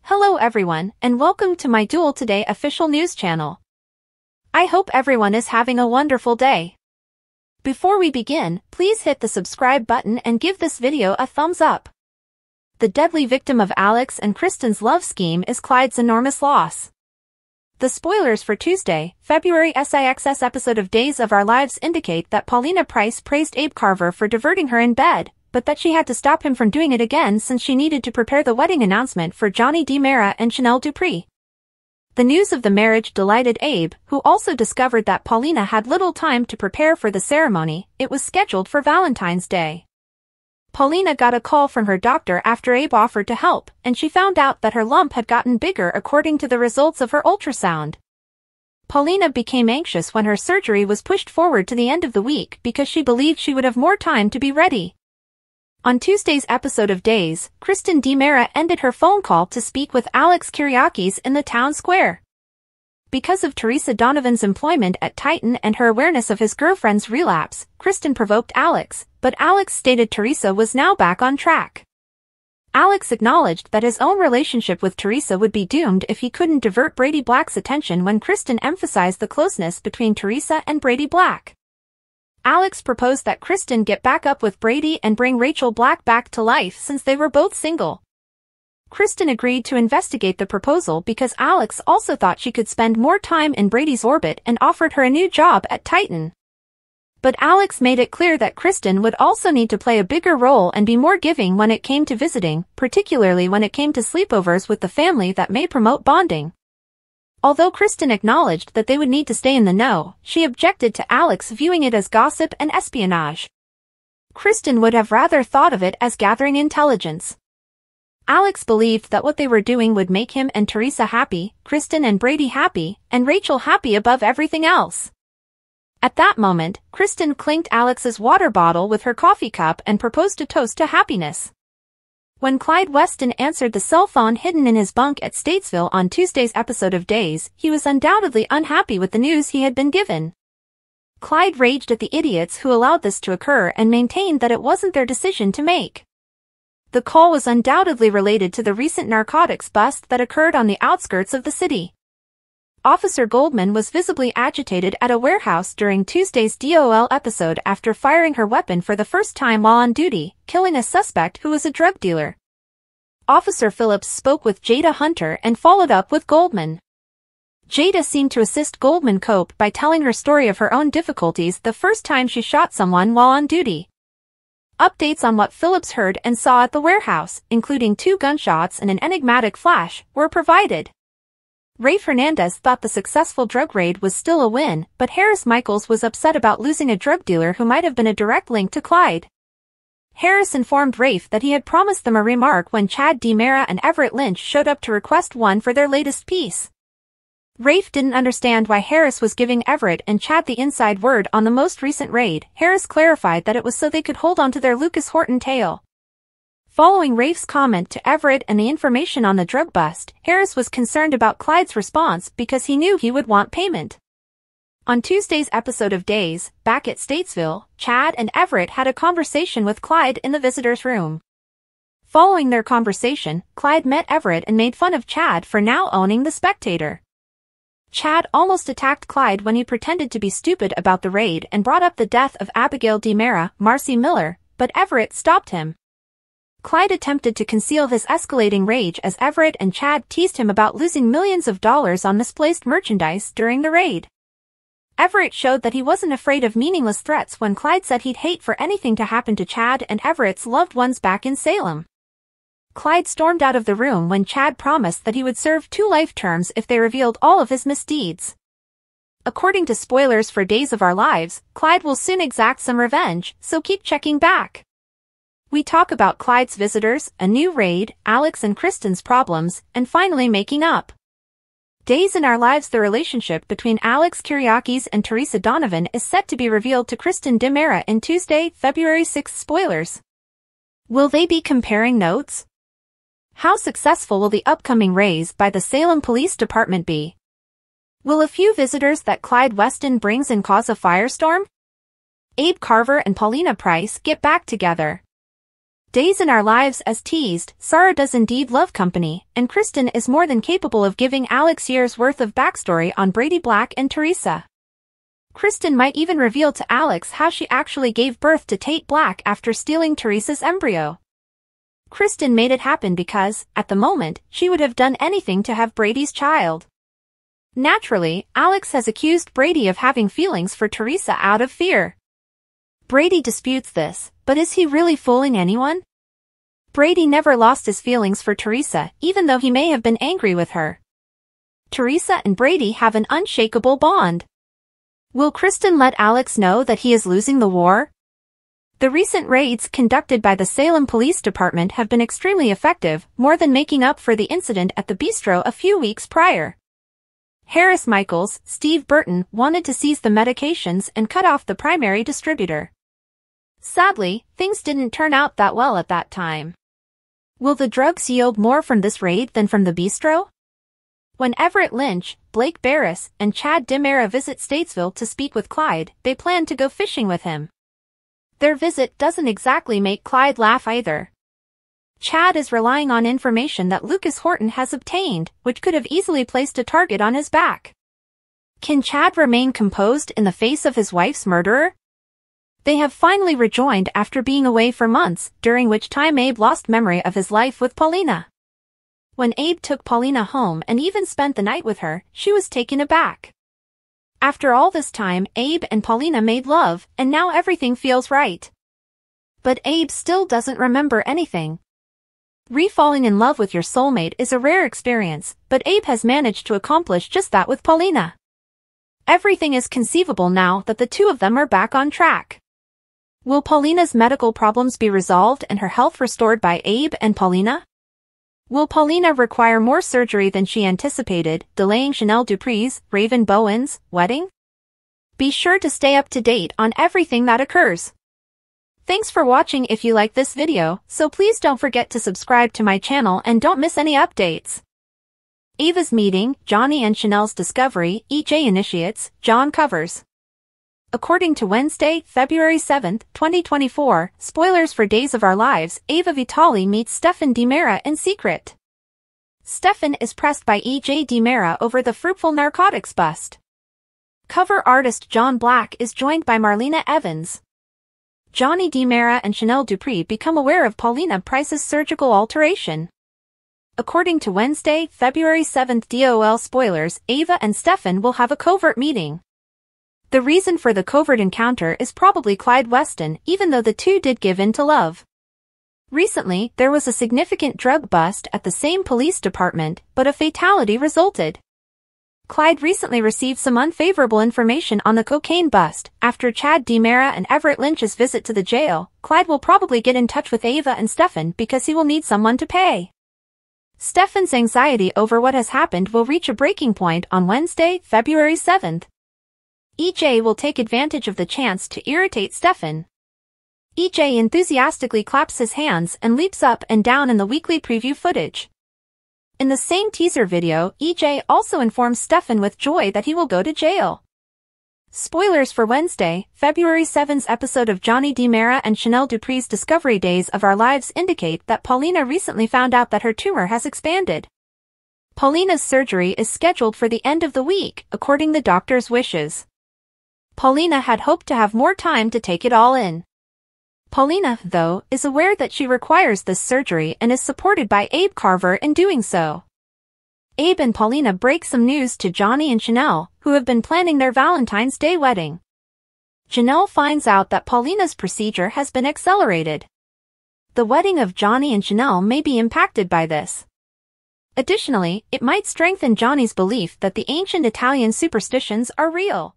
Hello everyone, and welcome to my Duel Today official news channel. I hope everyone is having a wonderful day. Before we begin, please hit the subscribe button and give this video a thumbs up. The deadly victim of Alex and Kristen's love scheme is Clyde's enormous loss. The spoilers for Tuesday, February 6th episode of Days of Our Lives indicate that Paulina Price praised Abe Carver for diverting her in bed, but that she had to stop him from doing it again since she needed to prepare the wedding announcement for Johnny DiMera and Chanel Dupree. The news of the marriage delighted Abe, who also discovered that Paulina had little time to prepare for the ceremony. It was scheduled for Valentine's Day. Paulina got a call from her doctor after Abe offered to help, and she found out that her lump had gotten bigger according to the results of her ultrasound. Paulina became anxious when her surgery was pushed forward to the end of the week because she believed she would have more time to be ready. On Tuesday's episode of Days, Kristen DiMera ended her phone call to speak with Alex Kyriakis in the town square. Because of Teresa Donovan's employment at Titan and her awareness of his girlfriend's relapse, Kristen provoked Alex, but Alex stated Teresa was now back on track. Alex acknowledged that his own relationship with Teresa would be doomed if he couldn't divert Brady Black's attention when Kristen emphasized the closeness between Teresa and Brady Black. Alex proposed that Kristen get back up with Brady and bring Rachel Black back to life since they were both single. Kristen agreed to investigate the proposal because Alex also thought she could spend more time in Brady's orbit and offered her a new job at Titan. But Alex made it clear that Kristen would also need to play a bigger role and be more giving when it came to visiting, particularly when it came to sleepovers with the family that may promote bonding. Although Kristen acknowledged that they would need to stay in the know, she objected to Alex viewing it as gossip and espionage. Kristen would have rather thought of it as gathering intelligence. Alex believed that what they were doing would make him and Teresa happy, Kristen and Brady happy, and Rachel happy above everything else. At that moment, Kristen clinked Alex's water bottle with her coffee cup and proposed a toast to happiness. When Clyde Weston answered the cell phone hidden in his bunk at Statesville on Tuesday's episode of Days, he was undoubtedly unhappy with the news he had been given. Clyde raged at the idiots who allowed this to occur and maintained that it wasn't their decision to make. The call was undoubtedly related to the recent narcotics bust that occurred on the outskirts of the city. Officer Goldman was visibly agitated at a warehouse during Tuesday's DOL episode after firing her weapon for the first time while on duty, killing a suspect who was a drug dealer. Officer Phillips spoke with Jada Hunter and followed up with Goldman. Jada seemed to assist Goldman cope by telling her story of her own difficulties the first time she shot someone while on duty. Updates on what Phillips heard and saw at the warehouse, including 2 gunshots and an enigmatic flash, were provided. Rafe Hernandez thought the successful drug raid was still a win, but Harris Michaels was upset about losing a drug dealer who might have been a direct link to Clyde. Harris informed Rafe that he had promised them a remark when Chad DiMera and Everett Lynch showed up to request one for their latest piece. Rafe didn't understand why Harris was giving Everett and Chad the inside word on the most recent raid. Harris clarified that it was so they could hold on to their Lucas Horton tail. Following Rafe's comment to Everett and the information on the drug bust, Harris was concerned about Clyde's response because he knew he would want payment. On Tuesday's episode of Days, back at Statesville, Chad and Everett had a conversation with Clyde in the visitor's room. Following their conversation, Clyde met Everett and made fun of Chad for now owning The Spectator. Chad almost attacked Clyde when he pretended to be stupid about the raid and brought up the death of Abigail DiMera, Marcy Miller, but Everett stopped him. Clyde attempted to conceal his escalating rage as Everett and Chad teased him about losing millions of dollars on misplaced merchandise during the raid. Everett showed that he wasn't afraid of meaningless threats when Clyde said he'd hate for anything to happen to Chad and Everett's loved ones back in Salem. Clyde stormed out of the room when Chad promised that he would serve 2 life terms if they revealed all of his misdeeds. According to spoilers for Days of Our Lives, Clyde will soon exact some revenge, so keep checking back. We talk about Clyde's visitors, a new raid, Alex and Kristen's problems, and finally making up. Days in Our Lives. The relationship between Alex Kyriakis and Teresa Donovan is set to be revealed to Kristen DiMera in Tuesday, February 6th spoilers. Will they be comparing notes? How successful will the upcoming raids by the Salem Police Department be? Will a few visitors that Clyde Weston brings in cause a firestorm? Abe Carver and Paulina Price get back together. Days in Our Lives as teased, Sarah does indeed love company, and Kristen is more than capable of giving Alex years worth of backstory on Brady Black and Teresa. Kristen might even reveal to Alex how she actually gave birth to Tate Black after stealing Teresa's embryo. Kristen made it happen because, at the moment, she would have done anything to have Brady's child. Naturally, Alex has accused Brady of having feelings for Teresa out of fear. Brady disputes this, but is he really fooling anyone? Brady never lost his feelings for Teresa, even though he may have been angry with her. Teresa and Brady have an unshakable bond. Will Kristen let Alex know that he is losing the war? The recent raids conducted by the Salem Police Department have been extremely effective, more than making up for the incident at the bistro a few weeks prior. Harris Michaels, Steve Burton, wanted to seize the medications and cut off the primary distributor. Sadly, things didn't turn out that well at that time. Will the drugs yield more from this raid than from the bistro? When Everett Lynch, Blake Barris, and Chad DiMera visit Statesville to speak with Clyde, they plan to go fishing with him. Their visit doesn't exactly make Clyde laugh either. Chad is relying on information that Lucas Horton has obtained, which could have easily placed a target on his back. Can Chad remain composed in the face of his wife's murderer? They have finally rejoined after being away for months, during which time Abe lost memory of his life with Paulina. When Abe took Paulina home and even spent the night with her, she was taken aback. After all this time, Abe and Paulina made love, and now everything feels right. But Abe still doesn't remember anything. Re-falling in love with your soulmate is a rare experience, but Abe has managed to accomplish just that with Paulina. Everything is conceivable now that the two of them are back on track. Will Paulina's medical problems be resolved and her health restored by Abe and Paulina? Will Paulina require more surgery than she anticipated, delaying Chanel Dupree's, Raven Bowen's, wedding? Be sure to stay up to date on everything that occurs. Thanks for watching. If you like this video, so please don't forget to subscribe to my channel and don't miss any updates. Ava's meeting, Johnny and Chanel's discovery, EJ initiates, John covers. According to Wednesday, February 7, 2024, spoilers for Days of Our Lives, Ava Vitale meets Stefan DiMera in secret. Stefan is pressed by EJ DiMera over the fruitful narcotics bust. Cover artist John Black is joined by Marlena Evans. Johnny DiMera and Chanel Dupree become aware of Paulina Price's surgical alteration. According to Wednesday, February 7, DOL spoilers, Ava and Stefan will have a covert meeting. The reason for the covert encounter is probably Clyde Weston, even though the two did give in to love. Recently, there was a significant drug bust at the same police department, but a fatality resulted. Clyde recently received some unfavorable information on the cocaine bust. After Chad DiMera and Everett Lynch's visit to the jail, Clyde will probably get in touch with Ava and Stefan because he will need someone to pay. Stefan's anxiety over what has happened will reach a breaking point on Wednesday, February 7th. EJ will take advantage of the chance to irritate Stefan. EJ enthusiastically claps his hands and leaps up and down in the weekly preview footage. In the same teaser video, EJ also informs Stefan with joy that he will go to jail. Spoilers for Wednesday, February 7's episode of Johnny DiMera and Chanel Dupree's Discovery Days of Our Lives indicate that Paulina recently found out that her tumor has expanded. Paulina's surgery is scheduled for the end of the week, according to the doctor's wishes. Paulina had hoped to have more time to take it all in. Paulina, though, is aware that she requires this surgery and is supported by Abe Carver in doing so. Abe and Paulina break some news to Johnny and Chanel, who have been planning their Valentine's Day wedding. Chanel finds out that Paulina's procedure has been accelerated. The wedding of Johnny and Chanel may be impacted by this. Additionally, it might strengthen Johnny's belief that the ancient Italian superstitions are real.